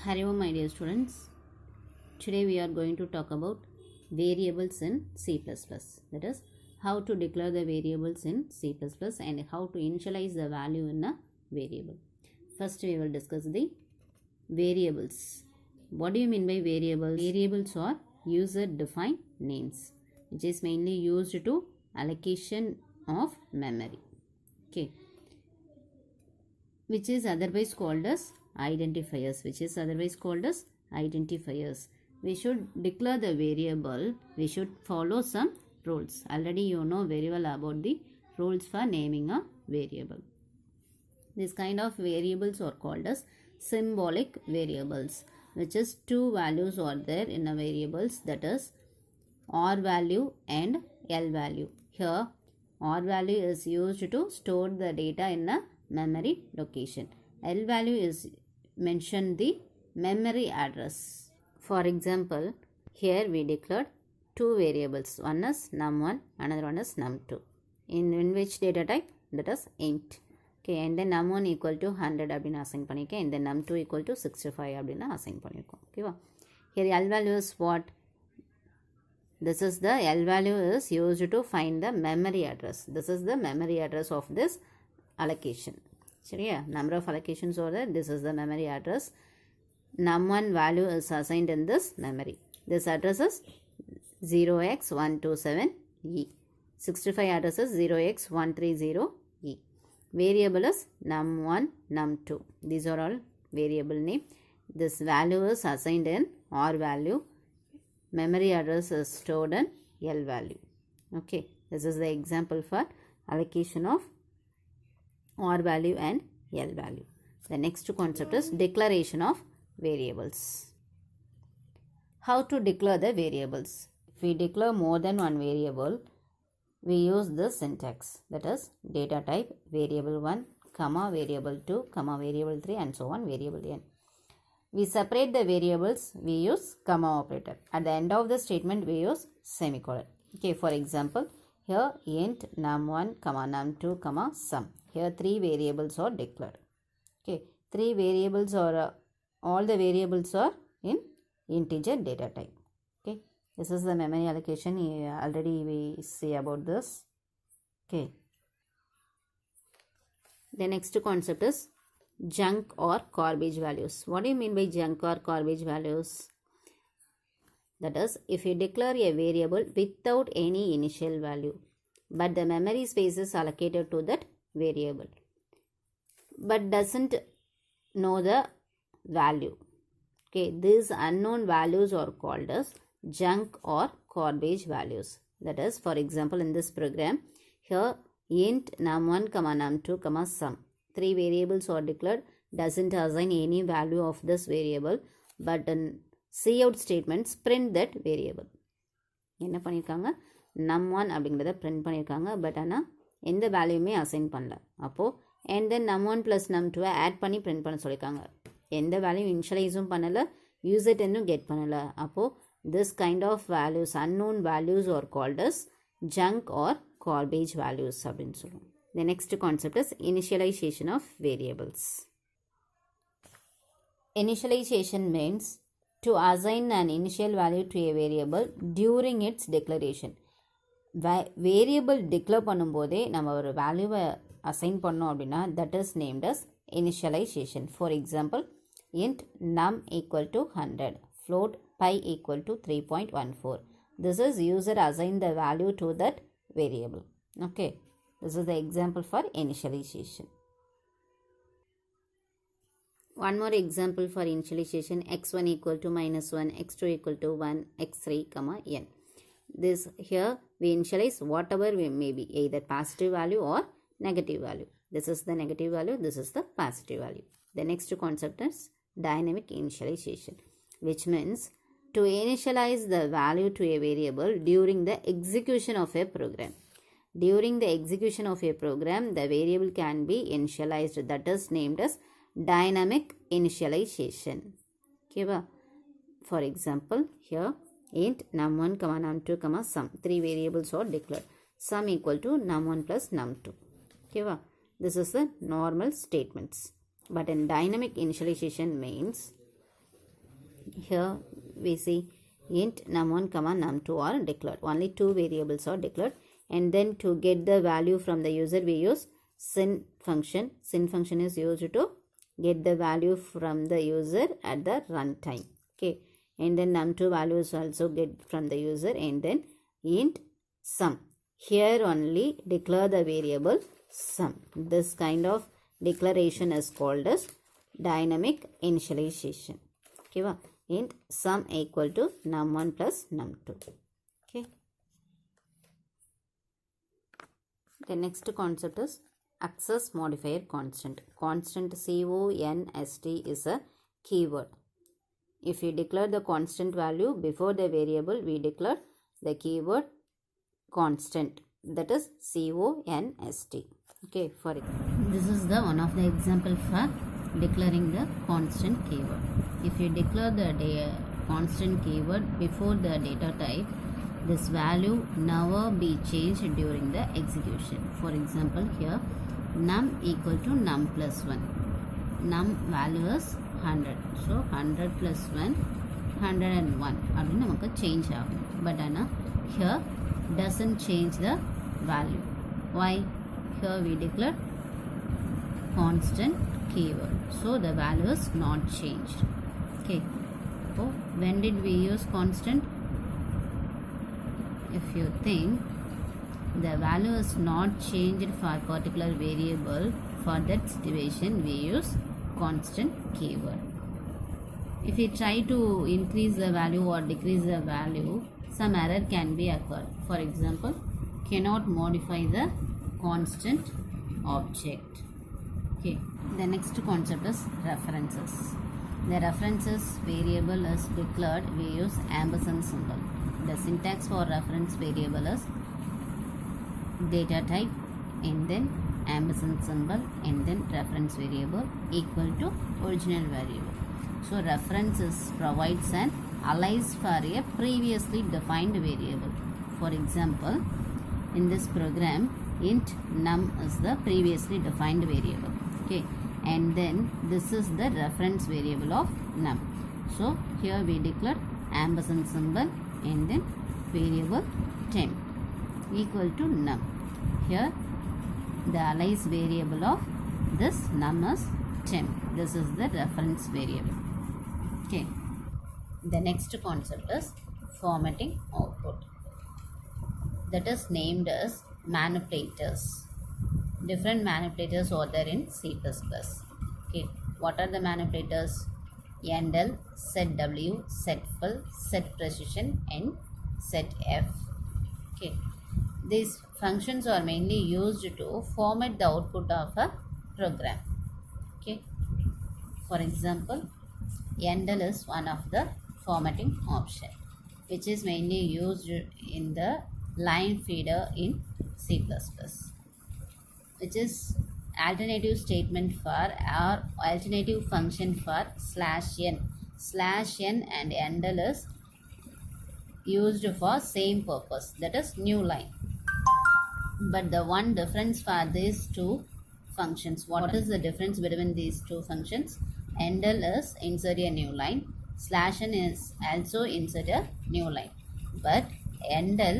Hello my dear students, today we are going to talk about variables in C++, that is how to declare the variables in C++ and how to initialize the value in a variable. First we will discuss the variables. What do you mean by variables? Variables are user defined names which is mainly used to allocation of memory, okay, which is otherwise called as identifiers, We should declare the variable, we should follow some rules. Already you know very well about the rules for naming a variable. This kind of variables are called as symbolic variables, which is two values are there in a variables, that is R value and L value. Here R value is used to store the data in a memory location. L value is mentioned the memory address. For example, here we declared two variables. One is num1, another one is num2. In which data type? That is int. Okay, and then num1 equal to 100 அப்படினு assign பண்ணிருக்கேன், and then num2 equal to 65 அப்படினு assign பண்ணிருக்கோம். Okay va? Here L value is what? This is the L value is used to find the memory address. This is the memory address of this allocation. சரியா? Number of allocations are there. This is the memory address. num1 value is assigned in this memory. This address is 0x127e. 65 address is 0x130e. Variable is num1, num2. These are all variable name. This value is assigned in R value. Memory address is stored in L value. Okay, this is the example for allocation of R value and L value. The next concept is declaration of variables. How to declare the variables? If we declare more than one variable, we use this syntax, that is data type variable 1, comma variable 2, comma variable 3 and so on variable n. We separate the variables, we use comma operator. At the end of the statement, we use semicolon. Okay, for example, here int num1, comma num2, comma sum. Here three variables are declared. Okay, three variables are all the variables are in integer data type. Okay, this is the memory allocation. Already we see about this. Okay, the next concept is junk or garbage values. What do you mean by junk or garbage values? That is, if you declare a variable without any initial value, but the memory space is allocated to that variable, but doesn't know the value. Okay, these unknown values are called as junk or garbage values. That is, for example, in this program, here int num1, comma num2, comma sum. Three variables are declared, doesn't assign any value of this variable, but in cout statements print that variable. என்ன பண்ணியிருக்காங்க, num1 அப்படிங்கிறத print பண்ணியிருக்காங்க, but ஆனால் எந்த வேல்யூமே assign பண்ணல. அப்போது and then num1 plus num2 add பண்ணி print பண்ண சொல்லியிருக்காங்க. எந்த வேல்யூ இனிஷியலைஸும் பண்ணலை, யூசர் இன்னும் கெட் பண்ணலை. அப்போது this kind of values, unknown values are called as junk or garbage values அப்படின்னு சொல்லுவோம். The next concept is initialization of variables. Initialization means to assign an initial value to a variable during its declaration. Variable declare பண்ணும்போதே நம்ம ஒரு வேல்யூவை assign பண்ணோம் அப்படின்னா that is named as initialization. For example, int num equal to 100, float pi equal to 3.14. This is user assign the value to that variable. Okay, this is the example for initialization. One more example for initialization, x1 equal to -1, x2 equal to 1, x3, comma n. This here we initialize whatever we may be, either positive value or negative value. This is the negative value, this is the positive value. The next concept is dynamic initialization, which means to initialize the value to a variable during the execution of a program. During the execution of a program, the variable can be initialized, that is named as dynamic initialization. Okay, for example, here int num1, comma num2, comma sum. Three variables are declared. Sum equal to num1 plus num2. Okay, this is the normal statements. But in dynamic initialization means here we see int num1 comma num2 are declared. Only two variables are declared. And then to get the value from the user, we use sin function. Sin function is used to get the value from the user at the runtime. Okay. And then num2 values also get from the user, and then int sum. Here only declare the variable sum. This kind of declaration is called as dynamic initialization. Okay, int sum equal to num1 plus num2. Okay. The next concept is access modifier constant. Constant const is a keyword. If we declare the constant value before the variable, we declare the keyword constant, that is const. Okay, for it, this is the one of the example for declaring the constant keyword. If you declare the constant keyword before the data type, this value never be changed during the execution. For example, here num equal to num plus 1. Num value is 100. So 100 plus 1 101 அப்படின்னு நமக்கு change ஆகும். But here doesn't change the value. Why? Here we declare constant keyword, so the value is not changed. Okay. So when did we use constant? If you think the value is not changed for a particular variable, for that situation we use constant keyword. If we try to increase the value or decrease the value, some error can be occurred. For example, cannot modify the constant object. Okay. The next concept is references. The references variable is declared, we use ampersand symbol. The syntax for reference variable is data type and then ampersand symbol and then reference variable equal to original variable. So references provides an alias for a previously defined variable. For example, in this program, int num is the previously defined variable. Okay, and then this is the reference variable of num. So here we declare ampersand symbol and then variable temp equal to num. Here the alias variable of this num is temp. This is the reference variable. Okay. The next concept is formatting output. That is named as manipulators. Different manipulators are there in C++. Okay. What are the manipulators? Endl, setw, setfill, setPrecision and setf. Okay. These functions are mainly used to format the output of a program. Okay. For example, endl is one of the formatting option which is mainly used in the line feeder in C++, which is alternative statement for or alternative function for /n. /n and endl is used for same purpose, that is new line. But the one difference for these two functions, what is the difference between these two functions? Endl is insert a new line, /n is also insert a new line, but endl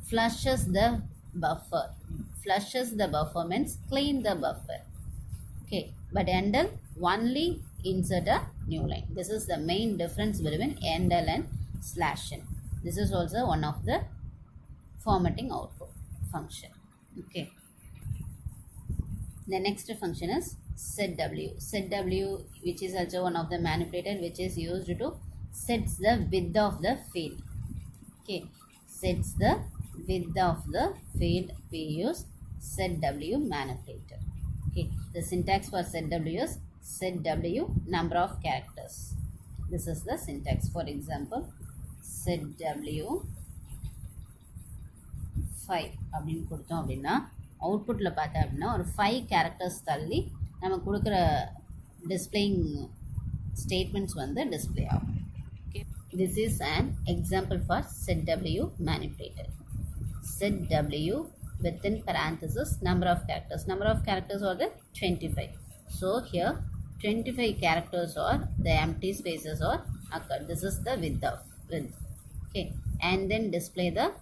flushes the buffer. Flushes the buffer means clean the buffer. Okay, but endl only insert a new line. This is the main difference between endl and /n. This is also one of the formatting output function. Okay. The next function is setw. Setw, which is also one of the manipulator which is used to sets the width of the field. Okay, sets the width of the field. We use setw manipulator. Okay, the syntax for setw is setw number of characters. This is the syntax. For example, setw 5 அப்படின்னு கொடுத்தோம் அப்படின்னா அவுட்புட்டில் பார்த்தா அப்படின்னா ஒரு 5 characters தள்ளி நம்ம கொடுக்குற டிஸ்பிளேயிங் ஸ்டேட்மெண்ட்ஸ் வந்து டிஸ்பிளே ஆகும். Okay, this is an example for setw manipulator. setw within parenthesis number of characters. Number of characters are the 25. So here 25 characters are the empty spaces are occurred. This is the width. Okay, and then display the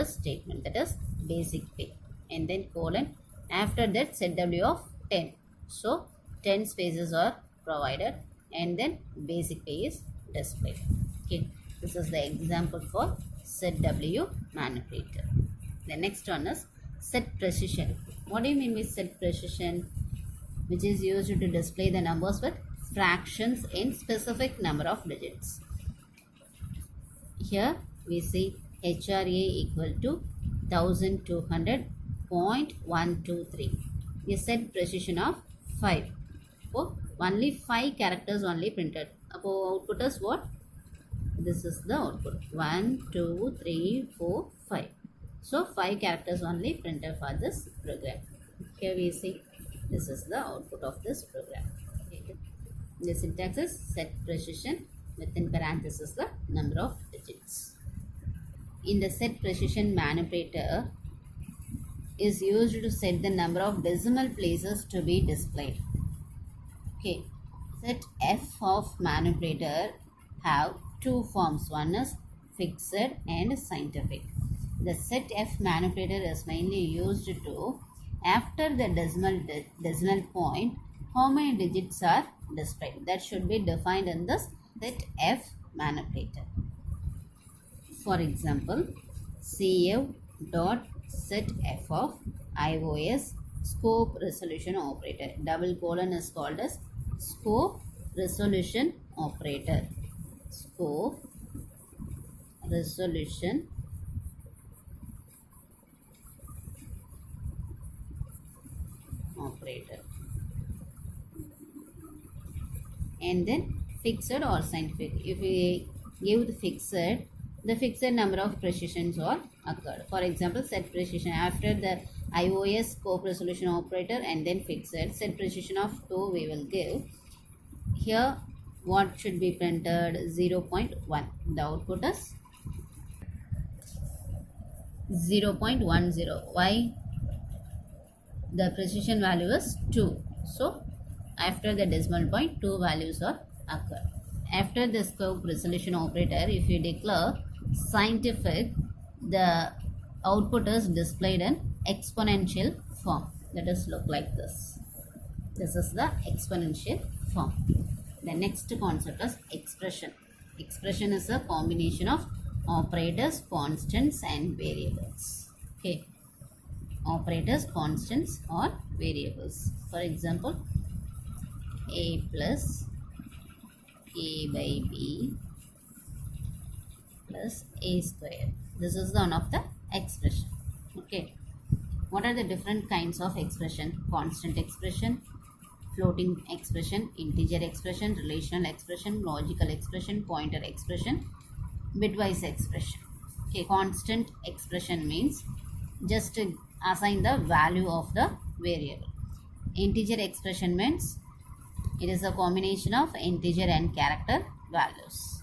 statement, that is basic pay, and then colon. After that, set W of 10. So 10 spaces are provided, and then basic pay is displayed. Okay, this is the example for set W manipulator. The next one is set precision. What do you mean by set precision? Which is used to display the numbers with fractions in specific number of digits. Here we see HRA equal to 1200.123. A set precision of 5. Oh, only 5 characters only printed. Output is what? This is the output. 1, 2, 3, 4, 5. So 5 characters only printed for this program. Here we see this is the output of this program. Okay. The syntax is set precision, within parentheses the number of digits. In the set precision manipulator is used to set the number of decimal places to be displayed. Okay, set F of manipulator have two forms. One is fixed and scientific. The set F manipulator is mainly used to, after the decimal point, how many digits are displayed. That should be defined in this set F manipulator. For example, CF dot set F of iOS scope resolution operator. Double colon is called as scope resolution operator. Scope resolution operator. And then fixed or scientific. If we give the fixed number of precisions are occurred. For example, set precision after the iOS scope resolution operator and then fixed. Set precision of 2 we will give. Here what should be printed? 0.1. The output is 0.10. Why? The precision value is 2. So after the decimal point, 2 values are occurred. After the scope resolution operator, if you declare scientific, the output is displayed in exponential form. Let us look like this. This is the exponential form. The next concept is expression. Expression is a combination of operators, constants and variables. Okay. Operators, constants or variables. For example, A plus A by B plus A square. This is one of the expression. Okay. What are the different kinds of expression? Constant expression, floating expression, integer expression, relational expression, logical expression, pointer expression, bitwise expression. Okay. Constant expression means just assign the value of the variable. Integer expression means it is a combination of integer and character values.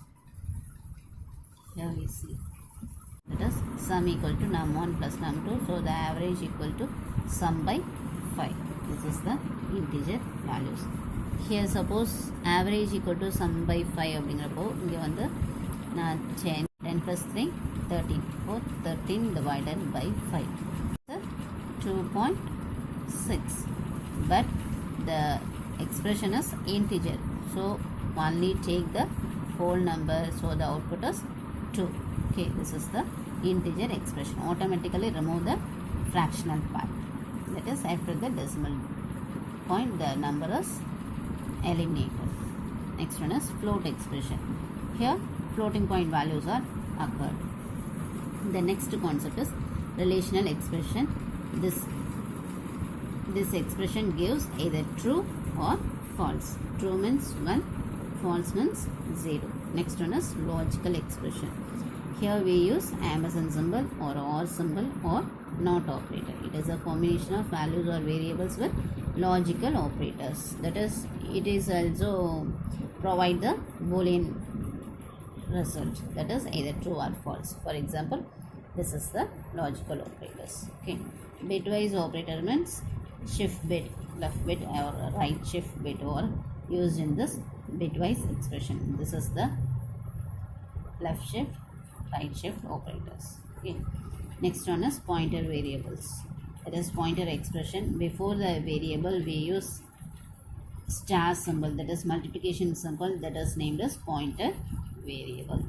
Here we see. That is sum equal to num1 plus num2. So the average equal to sum by 5. This is the integer values. Here suppose average equal to sum by 5 அப்படிங்கிறப்போ இங்கே வந்து நான் 10 plus 3 13. 13 divided by 5. 2.6. But the expression is integer, so only take the whole number, so the output is 2. Okay, this is the integer expression. Automatically remove the fractional part. That is after the decimal point the number is eliminated. Next one is float expression. Here floating point values are occurred. The next concept is relational expression. This expression gives either true or false. True means 1, false means 0. Next one is logical expression. Here we use ampersand symbol or or symbol or not operator. It is a combination of values or variables with logical operators. That is, it is also provide the Boolean result, that is either true or false. For example, this is the logical operators. Okay, bitwise operator means shift bit, left bit or right shift bit or used in this bitwise expression. This is the left shift, right shift operators. Okay. Next one is pointer variables. That is pointer expression. Before the variable we use star symbol, that is multiplication symbol, that is named as pointer variable.